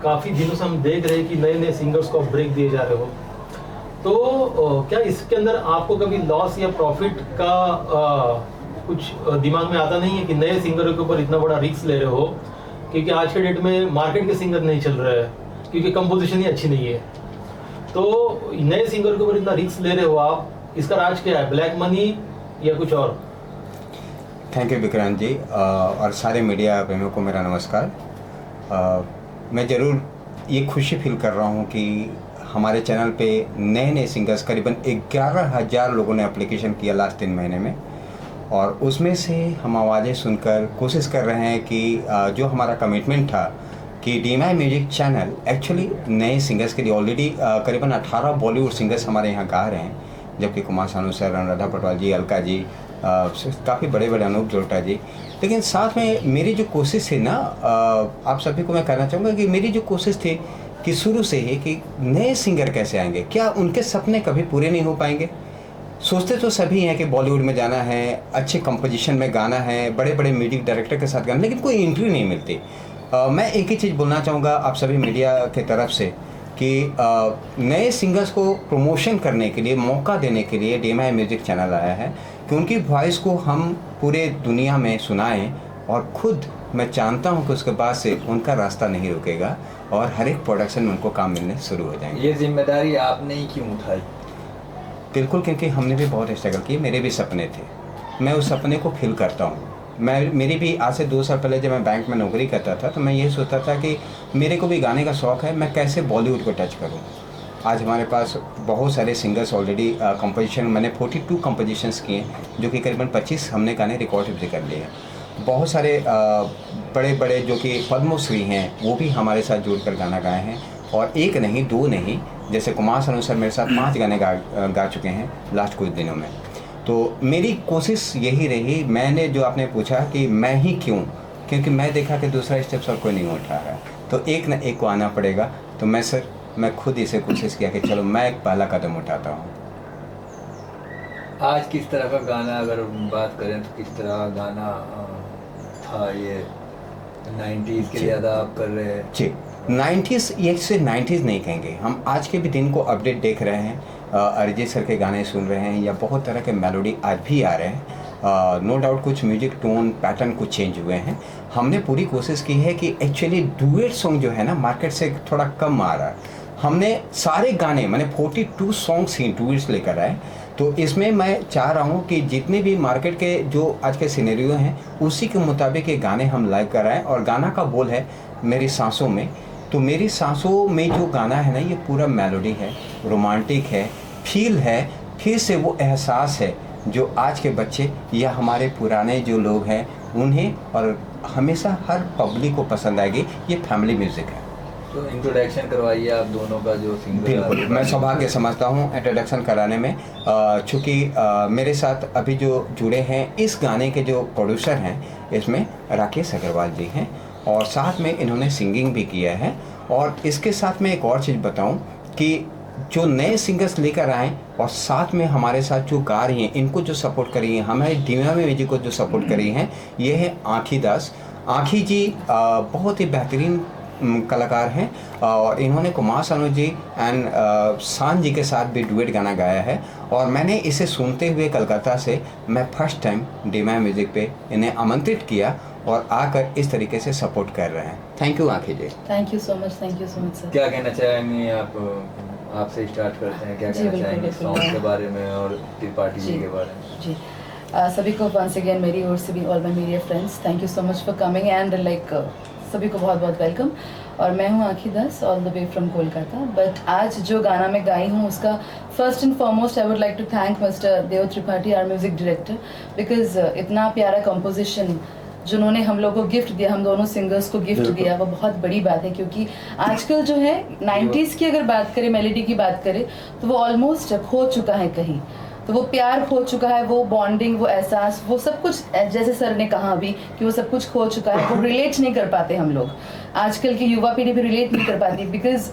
काफ़ी दिनों से हम देख रहे हैं कि नए नए सिंगर्स को ब्रेक दिए जा रहे हो, तो क्या इसके अंदर आपको कभी लॉस या प्रॉफिट का कुछ दिमाग में आता नहीं है कि नए सिंगरों के ऊपर इतना बड़ा रिस्क ले रहे हो, क्योंकि आज के डेट में मार्केट के सिंगर नहीं चल रहे हैं क्योंकि कंपोजिशन ही अच्छी नहीं है, तो नए सिंगर के ऊपर इतना रिस्क ले रहे हो आप, इसका राज क्या है, ब्लैक मनी या कुछ और? थैंक यू विक्रांत जी, और सारे मीडिया प्रेमियों को मेरा नमस्कार। मैं ज़रूर ये खुशी फील कर रहा हूँ कि हमारे चैनल पे नए नए सिंगर्स करीबन 11,000 लोगों ने एप्लीकेशन किया लास्ट 3 महीने में, और उसमें से हम आवाज़ें सुनकर कोशिश कर रहे हैं कि जो हमारा कमिटमेंट था कि DMI म्यूजिक चैनल एक्चुअली नए सिंगर्स के लिए ऑलरेडी करीबन 18 बॉलीवुड सिंगर्स हमारे यहाँ गा रहे हैं, जबकि कुमार सानू सर, अनुराधा पटवाल जी, अलका जी, काफ़ी बड़े बड़े अनूप जोल्टा जी। लेकिन साथ में मेरी जो कोशिश थी ना, आप सभी को मैं कहना चाहूँगा कि मेरी जो कोशिश थी कि शुरू से ही कि नए सिंगर कैसे आएंगे, क्या उनके सपने कभी पूरे नहीं हो पाएंगे। सोचते तो सभी हैं कि बॉलीवुड में जाना है, अच्छे कंपोजिशन में गाना है, बड़े बड़े म्यूजिक डायरेक्टर के साथ गाना, लेकिन कोई एंट्री नहीं मिलती। मैं एक ही चीज़ बोलना चाहूँगा आप सभी मीडिया की तरफ से कि नए सिंगर्स को प्रमोशन करने के लिए, मौका देने के लिए DMI म्यूजिक चैनल आया है कि उनकी वॉइस को हम पूरे दुनिया में सुनाएं, और खुद मैं जानता हूं कि उसके बाद से उनका रास्ता नहीं रुकेगा और हर एक प्रोडक्शन में उनको काम मिलने शुरू हो जाएंगे। ये जिम्मेदारी आपने ही क्यों उठाई? बिल्कुल, क्योंकि हमने भी बहुत स्ट्रगल किए, मेरे भी सपने थे, मैं उस सपने को फील करता हूँ। मेरी भी आज से 2 साल पहले जब मैं बैंक में नौकरी करता था तो मैं ये सोचता था कि मेरे को भी गाने का शौक़ है, मैं कैसे बॉलीवुड को टच करूँ। आज हमारे पास बहुत सारे सिंगर्स ऑलरेडी कंपोजिशन, मैंने 42 कंपोजिशंस किए, जो कि करीबन 25 हमने गाने रिकॉर्ड भी कर लिए हैं। बहुत सारे बड़े बड़े जो कि पद्मश्री हैं वो भी हमारे साथ जुड़कर गाना गाए हैं, और एक नहीं, 2 नहीं, जैसे कुमार सानू सर मेरे साथ 5 गाने गा चुके हैं लास्ट कुछ दिनों में। तो मेरी कोशिश यही रही, मैंने जो आपने पूछा कि मैं ही क्यों, क्योंकि मैं देखा कि दूसरा स्टेप्स और कोई नहीं उठा रहा है, तो एक न एक को आना पड़ेगा। तो मैं खुद इसे कोशिश किया कि चलो मैं एक पहला कदम उठाता हूँ। आज किस तरह का गाना, अगर बात करें तो किस तरह का गाना था ये 90s के ज़्यादा आप कर रहे हैं? जी, 90s, ये सिर्फ 90s नहीं कहेंगे, हम आज के भी दिन को अपडेट देख रहे हैं। अरिजीत सर के गाने सुन रहे हैं, या बहुत तरह के मेलोडी आज भी आ रहे हैं। नो डाउट कुछ म्यूजिक टोन पैटर्न कुछ चेंज हुए हैं। हमने पूरी कोशिश की है कि एक्चुअली डुएट सॉन्ग जो है ना मार्केट से थोड़ा कम आ रहा है। हमने सारे गाने, मैंने 42 सॉन्ग्स ही डुएट्स लेकर आए। तो इसमें मैं चाह रहा हूँ कि जितने भी मार्केट के जो आज के सिनेरियो हैं उसी के मुताबिक ये गाने हम लाइव कराएं। और गाना का बोल है मेरी सांसों में, तो मेरी सांसों में जो गाना है ना ये पूरा मेलोडी है, रोमांटिक है, फील है, फिर से वो एहसास है जो आज के बच्चे या हमारे पुराने जो लोग हैं उन्हें और हमेशा हर पब्लिक को पसंद आएगी। ये फैमिली म्यूज़िक है। तो इंट्रोडक्शन करवाइए आप दोनों का जो सिंगर। बिल्कुल, मैं सौभाग्य समझता हूँ इंट्रोडक्शन कराने में, चूँकि मेरे साथ अभी जो जुड़े हैं इस गाने के जो प्रोड्यूसर हैं इसमें राकेश अग्रवाल जी हैं, और साथ में इन्होंने सिंगिंग भी किया है। और इसके साथ में एक और चीज़ बताऊं कि जो नए सिंगर्स लेकर आए और साथ में हमारे साथ जो गा रही हैं, इनको जो सपोर्ट करी हैं, हमारे DMI म्यूजिक को जो सपोर्ट करी हैं, ये है आँखी दास। आँखी जी बहुत ही बेहतरीन कलाकार हैं, और इन्होंने कुमार सानू जी एंड सान जी के साथ भी डुएट गाना गाया है। और मैंने इसे सुनते हुए कलकत्ता से मैं फर्स्ट टाइम DMI म्यूजिक पे इन्हें आमंत्रित किया, और आकर इस तरीके से सपोर्ट कर रहे हैं। Thank you Aankhi ji. Thank you so much sir. क्या कहना चाहेंगे आप? आपसे स्टार्ट करते हैं, क्या कहना चाहेंगे सॉन्ग के बारे में और त्रिपाठी जी के बारे में? जी, सभी को वंस अगेन मेरी ओर से भी, all my media friends, thank you so much for coming and सभी को बहुत बहुत वेलकम। और मैं हूँ Aankhi Das, all the way from Kolkata. But आज जो गाना मैं गाई हूँ उसका first and foremost I would like to thank mister Dev Tripathi, our music director, because इतना प्यारा कंपोजिशन जिन्होंने हम लोग को गिफ्ट दिया, हम दोनों सिंगर्स को गिफ्ट दिया, वो बहुत बड़ी बात है। क्योंकि आजकल जो है 90s की अगर बात करें, मेलोडी की बात करें, तो वो ऑलमोस्ट खो चुका है कहीं। तो वो प्यार खो चुका है, वो बॉन्डिंग, वो एहसास, वो सब कुछ, जैसे सर ने कहा अभी कि वो सब कुछ खो चुका है। वो रिलेट नहीं कर पाते हम लोग, आजकल की युवा पीढ़ी भी रिलेट नहीं कर पाती, बिकॉज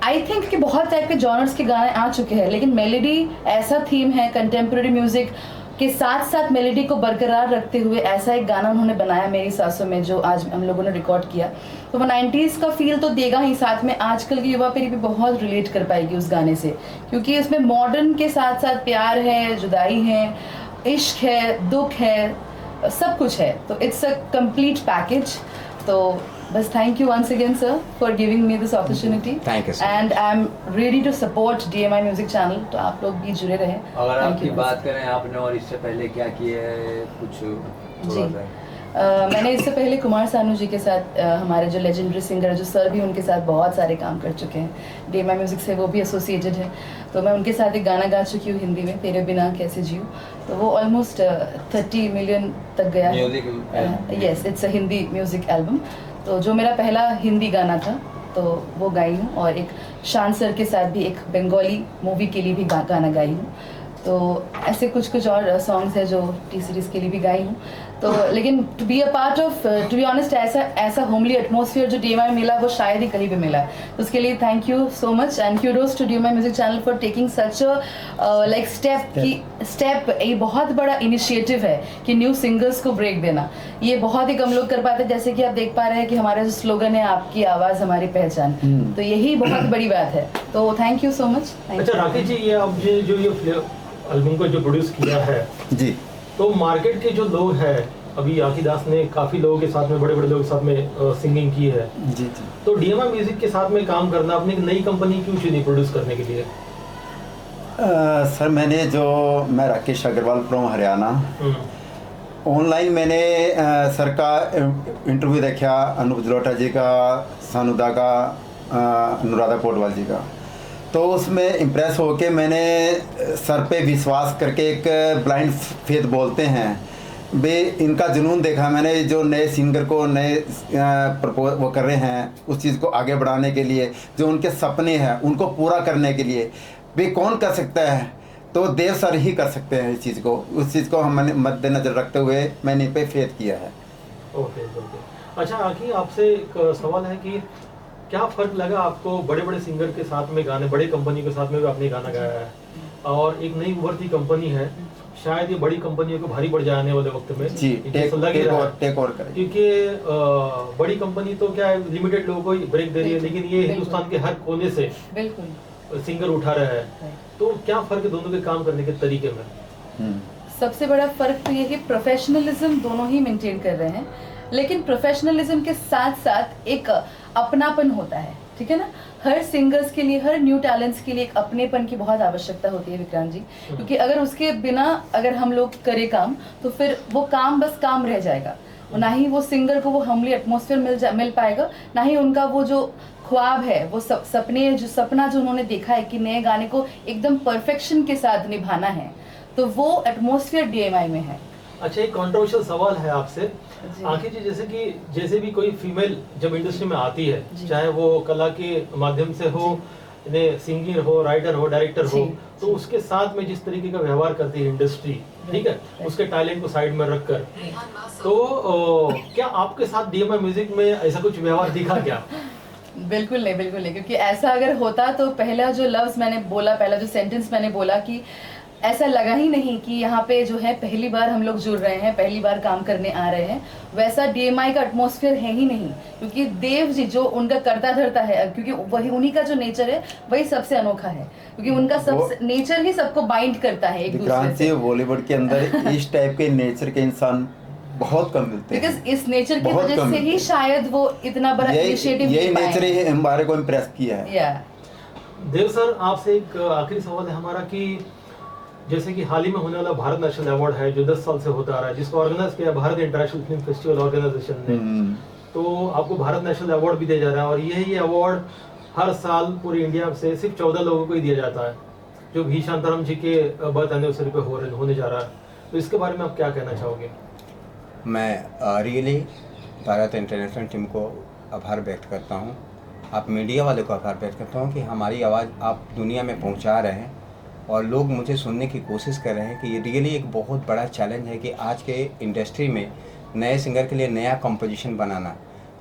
आई थिंक कि बहुत टाइप के जॉनर्स के गाने आ चुके हैं, लेकिन मेलोडी ऐसा थीम है, कंटेम्प्रेरी म्यूजिक के साथ साथ मेलोडी को बरकरार रखते हुए ऐसा एक गाना उन्होंने बनाया मेरी सांसों में, जो आज हम लोगों ने रिकॉर्ड किया। तो वो 90s का फील तो देगा ही, साथ में आजकल की युवा पीढ़ी भी बहुत रिलेट कर पाएगी उस गाने से, क्योंकि उसमें मॉडर्न के साथ साथ प्यार है, जुदाई है, इश्क है, दुख है, सब कुछ है। तो इट्स अ कंप्लीट पैकेज। तो बस thank you once again sir for giving me this opportunity. Thank you, sir. And I am ready to support DMI music channel. तो आप लोग भी जुड़े रहें। अगर Thank आपकी you, बात करें आपने और इससे पहले क्या किया है, कुछ थोड़ा जी। सा। मैंने इससे पहले कुमार सानू जी के साथ हमारे जो लेजेंडरी सिंगर है, जो सर भी उनके साथ बहुत सारे काम कर चुके हैं, DMI म्यूज़िक से वो भी एसोसिएटेड है। तो मैं उनके साथ एक गाना गा चुकी हूँ हिंदी में, तेरे बिना कैसे जीऊँ। तो वो ऑलमोस्ट 30 मिलियन तक गया है। Music yes, it's a Hindi music album. तो जो मेरा पहला हिंदी गाना था तो वो गाई हूँ, और एक शान सर के साथ भी एक बंगाली मूवी के लिए भी गाना गाई हूँ। तो ऐसे कुछ कुछ और सॉन्ग्स है जो टी सीरीज़ के लिए भी गाई हूँ। तो लेकिन to be a part of, to be honest, ऐसा होमली एटमॉस्फेयर जो DMI में मिला वो शायद ही कहीं भी मिला है। तो उसके लिए thank you so much and kudos to DMI music channel for taking such like step. ये बहुत बड़ा इनिशिएटिव है कि न्यू सिंगर्स को ब्रेक देना। ये बहुत ही कम लोग कर पाते हैं, जैसे कि आप देख पा रहे हैं कि हमारा जो स्लोगन है, आपकी आवाज़ हमारी पहचान। तो यही बहुत बड़ी बात है। तो थैंक यू सो मच। अच्छा राकेश जी, ये अब जो ये एल्बम को जो प्रोड्यूस किया है जी, तो मार्केट के जो लोग हैं, अभी आखी दास ने काफ़ी लोगों के साथ में, बड़े बड़े लोगों के साथ में सिंगिंग की है। जी जी। तो DMI म्यूजिक के साथ में काम करना, अपनी एक नई कंपनी क्यों चुनी प्रोड्यूस करने के लिए? सर मैं राकेश अग्रवाल फ्रॉम हरियाणा। ऑनलाइन मैंने सर का इंटरव्यू देखा, अनूप जलोटा जी का, सानुदा का, अनुराधा पोडवाल जी का। तो उसमें इम्प्रेस होके मैंने सर पे विश्वास करके, एक ब्लाइंड फेथ बोलते हैं वे, इनका जुनून देखा मैंने, जो नए सिंगर को नए प्रपोज वो कर रहे हैं, उस चीज़ को आगे बढ़ाने के लिए, जो उनके सपने हैं उनको पूरा करने के लिए वे कौन कर सकता है, तो देव सर ही कर सकते हैं इस चीज़ को। उस चीज़ को हमने मद्देनजर रखते हुए मैंने इन पे फेथ किया है। Okay okay. अच्छा आखिर आपसे एक सवाल है कि क्या फ़र्क लगा आपको बड़े बड़े सिंगर के साथ में गाने, बड़े कंपनी के साथ में भी आपने गाना गाया है, और एक नई उभरती कंपनी है, शायद ये बड़ी कंपनियों को भारी पड़ जाए आने वाले वक्त में। जी, टेक ओवर करें, क्योंकि बड़ी कंपनी तो क्या है, लिमिटेड लोगों को ब्रेक दे रही है, लेकिन ये हिंदुस्तान के हर कोने से बिल्कुल सिंगर उठा रहा है। तो क्या फर्क है दोनों के काम करने के तरीके में? सबसे बड़ा फर्क तो ये कि प्रोफेशनलिज्म दोनों ही मेंटेन कर रहे हैं, लेकिन प्रोफेशनलिज्म के साथ साथ एक अपनापन होता है, ठीक है ना। हर सिंगर्स के लिए, हर न्यू टैलेंट्स के लिए एक अपनेपन की बहुत आवश्यकता होती है विक्रांत जी, क्योंकि अगर उसके बिना अगर हम लोग करें काम, तो फिर वो काम बस काम रह जाएगा। ना ही वो सिंगर को वो हमली एटमॉस्फेयर मिल पाएगा, ना ही उनका वो जो ख्वाब है, वो सपना जो उन्होंने देखा है कि नए गाने को एकदम परफेक्शन के साथ निभाना है, तो वो एटमॉस्फेयर DMI में है। अच्छा, एक कंट्रोवर्शियल सवाल है आपसे आखिर जी, जैसे भी कोई फीमेल जब इंडस्ट्री में आती है, चाहे वो कला के माध्यम से हो, सिंगर हो, राइटर हो, डायरेक्टर हो, तो उसके साथ में जिस तरीके का व्यवहार करती है इंडस्ट्री, ठीक है, उसके टैलेंट को साइड में रखकर, तो क्या आपके साथ DMI म्यूजिक में ऐसा कुछ व्यवहार दिखा क्या? बिल्कुल नहीं, क्योंकि ऐसा अगर होता तो पहला जो लफ्ज़ मैंने बोला, पहला जो सेंटेंस मैंने बोला कि ऐसा लगा ही नहीं कि यहाँ पे जो है पहली बार हम लोग जुड़ रहे हैं, पहली बार काम करने आ रहे हैं, वैसा DMI का एटमॉस्फेयर है ही नहीं। क्योंकि देव जी जो उनका करता धरता है, क्योंकि वही उन्हीं का जो नेचर है वही सबसे अनोखा है, क्योंकि उनका सब नेचर ही सबको बाइंड करता है एक दूसरे से। बॉलीवुड के अंदर इस टाइप के नेचर के इंसान बहुत कम मिलते हैं, बिकॉज इस नेचर की वजह से ही शायद वो इतना बड़ा इनिशिएटिव ले पाए। नेचर ही हमारे को इम्प्रेस किया है। देव सर, आपसे एक आखिरी सवाल है हमारा कि जैसे कि हाल ही में होने वाला भारत नेशनल अवार्ड है जो 10 साल से होता आ रहा है, जिसको ऑर्गेनाइज किया Bharat international film festival organisation ने, तो आपको भारत नेशनल अवार्ड भी दिया जा रहा है, और यही अवार्ड हर साल पूरे इंडिया से सिर्फ 14 लोगों को ही दिया जाता है, जो भी शांताराम जी के बर्थ एनिवर्सरी पे होने जा रहा है। तो इसके बारे में आप क्या कहना चाहोगे? मैं रियली भारत इंटरनेशनल टीम को आभार व्यक्त करता हूँ, आप मीडिया वाले को आभार व्यक्त करता हूँ कि हमारी आवाज़ आप दुनिया में पहुँचा रहे हैं और लोग मुझे सुनने की कोशिश कर रहे हैं कि ये रियली एक बहुत बड़ा चैलेंज है कि आज के इंडस्ट्री में नए सिंगर के लिए नया कंपोजिशन बनाना।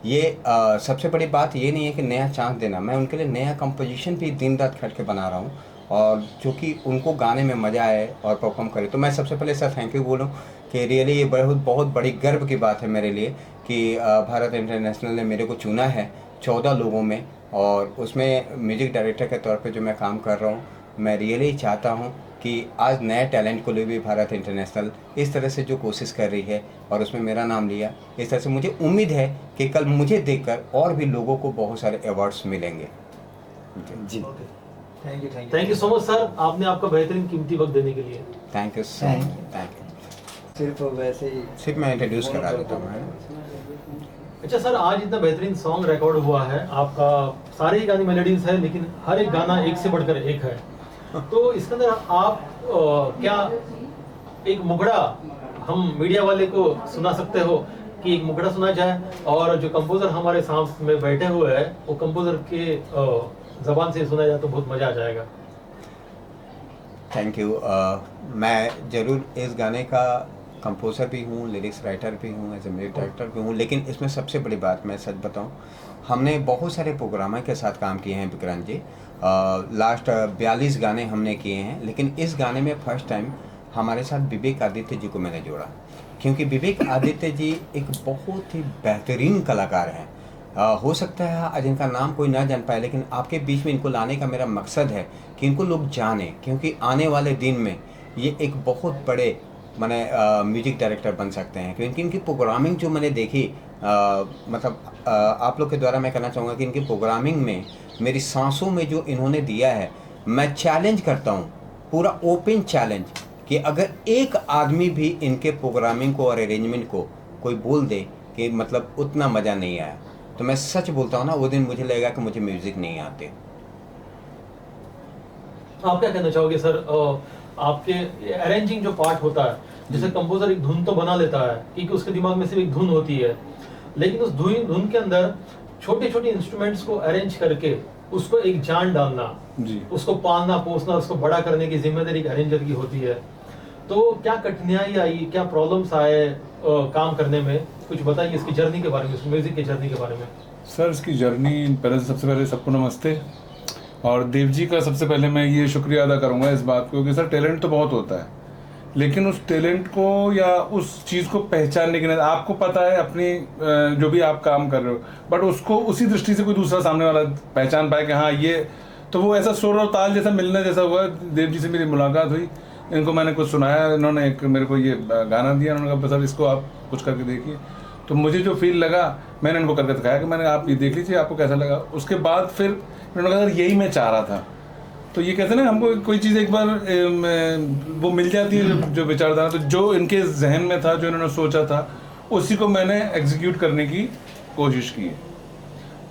ये सबसे बड़ी बात ये नहीं है कि नया चांस देना, मैं उनके लिए नया कंपोजिशन भी दिन रात खट के बना रहा हूँ और जो कि उनको गाने में मज़ा आए और परफॉर्म करे। तो मैं सबसे पहले सर थैंक यू बोलूँ कि रियली ये बहुत बहुत बड़ी गर्व की बात है मेरे लिए कि भारत इंटरनेशनल ने मेरे को चुना है 14 लोगों में, और उसमें म्यूज़िक डायरेक्टर के तौर पे जो मैं काम कर रहा हूँ, मैं रियली चाहता हूँ कि आज नए टैलेंट को लिए भी भारत इंटरनेशनल इस तरह से जो कोशिश कर रही है और उसमें मेरा नाम लिया, इस तरह से मुझे उम्मीद है कि कल मुझे देखकर और भी लोगों को बहुत सारे अवार्ड्स मिलेंगे। जी thank you so much sir, आपने आपका बेहतरीन कीमती वक्त देने के लिए। Thank you sir, thank you. सिर्फ वैसे ही सिर्फ मैं इंट्रोड्यूस करा देता हूँ। अच्छा सर, आज इतना बेहतरीन सॉन्ग रिकॉर्ड हुआ है आपका, सारे ही गाने मेलोडीज है लेकिन हर एक गाना एक से बढ़कर एक है, तो इसके अंदर आप क्या एक मुखड़ा हम मीडिया वाले को सुना सकते हो कि एक मुखड़ा सुना जाए, और जो कंपोजर हमारे सामने बैठे हुए हैं वो कंपोजर के जबान से सुना जाए तो बहुत मजा आ जाएगा। Thank you. मैं ज़रूर इस गाने का कंपोज़र भी हूँ, लिरिक्स राइटर भी हूँ, एज ए म्यूजिक डायरेक्टर भी हूँ, लेकिन इसमें सबसे बड़ी बात मैं सच बताऊँ, हमने बहुत सारे प्रोग्रामर के साथ काम किए हैं विक्रांत जी। लास्ट 42 गाने हमने किए हैं, लेकिन इस गाने में फर्स्ट टाइम हमारे साथ विवेक आदित्य जी को मैंने जोड़ा, क्योंकि विवेक आदित्य जी एक बहुत ही बेहतरीन कलाकार हैं। हो सकता है आज इनका नाम कोई ना जान पाए, लेकिन आपके बीच में इनको लाने का मेरा मकसद है कि इनको लोग जाने, क्योंकि आने वाले दिन में ये एक बहुत बड़े माने म्यूजिक डायरेक्टर बन सकते हैं। क्योंकि इनकी प्रोग्रामिंग जो मैंने देखी, मतलब आप लोग के द्वारा मैं कहना चाहूँगा कि इनकी प्रोग्रामिंग में मेरी सांसों में जो इन्होंने दिया है, मैं चैलेंज करता हूँ, पूरा ओपन चैलेंज, कि अगर एक आदमी भी इनके प्रोग्रामिंग को और अरेंजमेंट को कोई बोल दे कि मतलब उतना मज़ा नहीं आया, तो मैं सच बोलता हूँ ना, वो दिन मुझे लगेगा कि मुझे म्यूज़िक नहीं आते। आप क्या कहना चाहोगे सर, आपके अरेंजिंग जो पार्ट होता है, जैसे कंपोजर एक धुन तो बना लेता है क्योंकि उसके दिमाग में सिर्फ एक धुन होती है, लेकिन उस धुन के अंदर छोटे छोटे इंस्ट्रूमेंट्स को अरेंज करके उसको एक जान डालना, उसको पालना पोसना, उसको बड़ा करने की जिम्मेदारी एक अरेंजर की होती है। तो क्या कठिनाई आई, क्या प्रॉब्लम्स आए काम करने में, कुछ बताइए इसकी जर्नी के बारे में, म्यूजिक की जर्नी के बारे में। सर इसकी जर्नी, पहले सबसे पहले सबको नमस्ते, और देव जी का सबसे पहले मैं ये शुक्रिया अदा करूँगा इस बात को कि सर टैलेंट तो बहुत होता है, लेकिन उस टैलेंट को या उस चीज़ को पहचानने के लिए आपको पता है अपनी जो भी आप काम कर रहे हो, बट उसको उसी दृष्टि से कोई दूसरा सामने वाला पहचान पाए कि हाँ ये, तो वो ऐसा सुर और ताल जैसा मिलना जैसा हुआ। देव जी से मेरी मुलाकात हुई, इनको मैंने कुछ सुनाया, इन्होंने एक मेरे को ये गाना दिया, उन्होंने कहा सर इसको आप कुछ करके देखिए, तो मुझे जो फील लगा मैंने इनको करके दिखाया कि मैंने आप ये देख लीजिए आपको कैसा लगा। उसके बाद फिर उन्होंने कहा सर यही मैं चाह रहा था। तो ये कहते हैं ना, हमको कोई चीज़ एक बार वो मिल जाती है जो विचारधारा, तो जो इनके जहन में था, जो इन्होंने सोचा था, उसी को मैंने एग्जीक्यूट करने की कोशिश की है।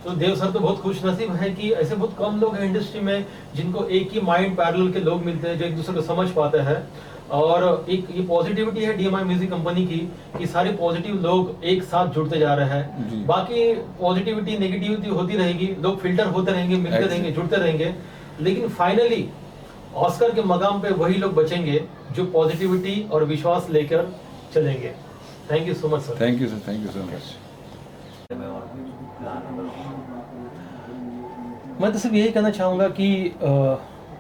तो देव सर तो बहुत खुश नसीब है कि ऐसे बहुत कम लोग हैं इंडस्ट्री में जिनको एक ही माइंड पैरेलल के लोग मिलते हैं, जो एक दूसरे को समझ पाते हैं। और एक ये पॉजिटिविटी है DMI म्यूजिक कंपनी की कि सारे पॉजिटिव लोग एक साथ जुड़ते जा रहे हैं। बाकी पॉजिटिविटी नेगेटिविटी होती रहेगी, लोग फिल्टर होते रहेंगे, मिलते रहेंगे, जुड़ते रहेंगे, लेकिन फाइनली ऑस्कर के मकाम पे वही लोग बचेंगे जो पॉजिटिविटी और विश्वास लेकर चलेंगे। Thank you so much sir. Thank you sir, thank you so much. मैं तो सिर्फ यही कहना चाहूँगा कि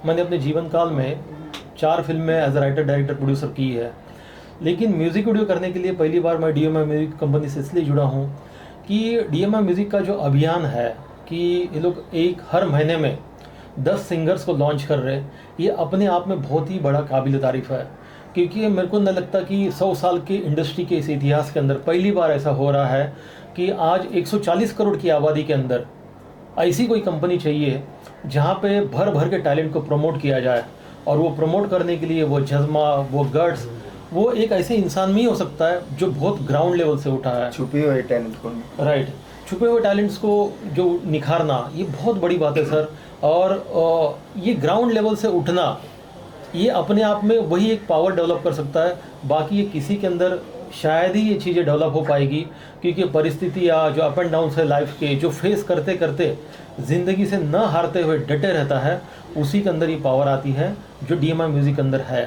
मैंने अपने जीवन काल में 4 फिल्में as a writer director producer की है, लेकिन म्यूज़िक वीडियो करने के लिए पहली बार मैं DMI म्यूजिक कंपनी से इसलिए जुड़ा हूँ कि DMI म्यूजिक का जो अभियान है कि ये लोग हर महीने में 10 सिंगर्स को लॉन्च कर रहे हैं, ये अपने आप में बहुत ही बड़ा काबिल तारीफ़ है। क्योंकि मेरे को नहीं लगता कि 100 साल के इंडस्ट्री के इस इतिहास के अंदर पहली बार ऐसा हो रहा है कि आज 140 करोड़ की आबादी के अंदर ऐसी कोई कंपनी चाहिए जहाँ पे भर भर के टैलेंट को प्रमोट किया जाए, और वो प्रमोट करने के लिए वो जज्बा, वो गट्स, वो एक ऐसे इंसान में ही हो सकता है जो बहुत ग्राउंड लेवल से उठा है। छुपे हुए टैलेंट को, राइट, छुपे हुए टैलेंट्स को जो निखारना, ये बहुत बड़ी बात है सर। और ये ग्राउंड लेवल से उठना, ये अपने आप में वही एक पावर डेवलप कर सकता है। बाकी ये किसी के अंदर शायद ही ये चीज़ें डेवलप हो पाएगी, क्योंकि परिस्थिति या जो अप एंड डाउन है लाइफ के, जो फेस करते करते ज़िंदगी से न हारते हुए डटे रहता है, उसी के अंदर ये पावर आती है जो DMI म्यूज़िक के अंदर है।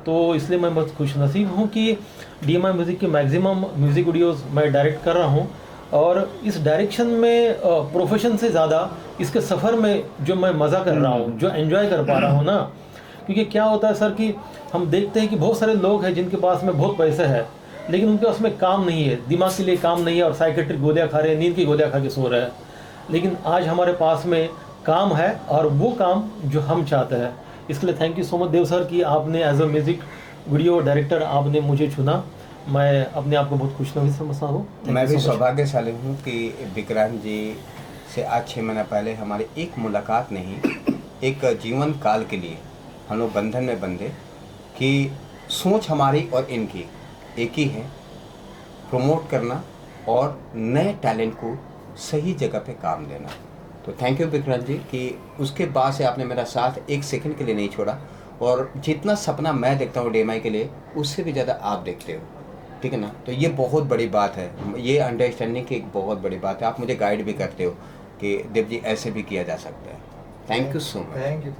तो इसलिए मैं बहुत खुश नसीब हूँ कि DMI म्यूज़िक के मैक्सिमम म्यूज़िक वीडियोस मैं डायरेक्ट कर रहा हूँ, और इस डायरेक्शन में प्रोफेशन से ज़्यादा इसके सफ़र में जो मैं मज़ा कर रहा हूँ, जो एंजॉय कर पा रहा हूँ ना, क्योंकि क्या होता है सर कि हम देखते हैं कि बहुत सारे लोग हैं जिनके पास में बहुत पैसे है, लेकिन उनके पास में काम नहीं है, दिमाग के लिए काम नहीं है और साइकेट्रिक गोलियाँ खा रहे हैं, नींद की गोलियाँ खा के सो रहे हैं। लेकिन आज हमारे पास में काम है और वो काम जो हम चाहते हैं। इसके लिए thank you so much Dev sir कि आपने as a music video director आपने मुझे चुना। मैं अपने आप को बहुत खुशनसीब समझता हूँ। मैं भी सौभाग्यशाली हूँ कि विक्रांत जी से आज 6 महीना पहले हमारी एक मुलाकात नहीं, एक जीवन काल के लिए हम लोग बंधन में बंधे कि सोच हमारी और इनकी एक ही है, प्रमोट करना और नए टैलेंट को सही जगह पे काम देना। तो थैंक यू विक्रांत जी कि उसके बाद से आपने मेरा साथ एक सेकंड के लिए नहीं छोड़ा, और जितना सपना मैं देखता हूँ DMI के लिए उससे भी ज़्यादा आप देखते हो, ठीक है ना। तो ये बहुत बड़ी बात है, ये अंडरस्टैंडिंग की एक बहुत बड़ी बात है। आप मुझे गाइड भी करते हो कि देव जी ऐसे भी किया जा सकता है। Thank you so much. Thank you.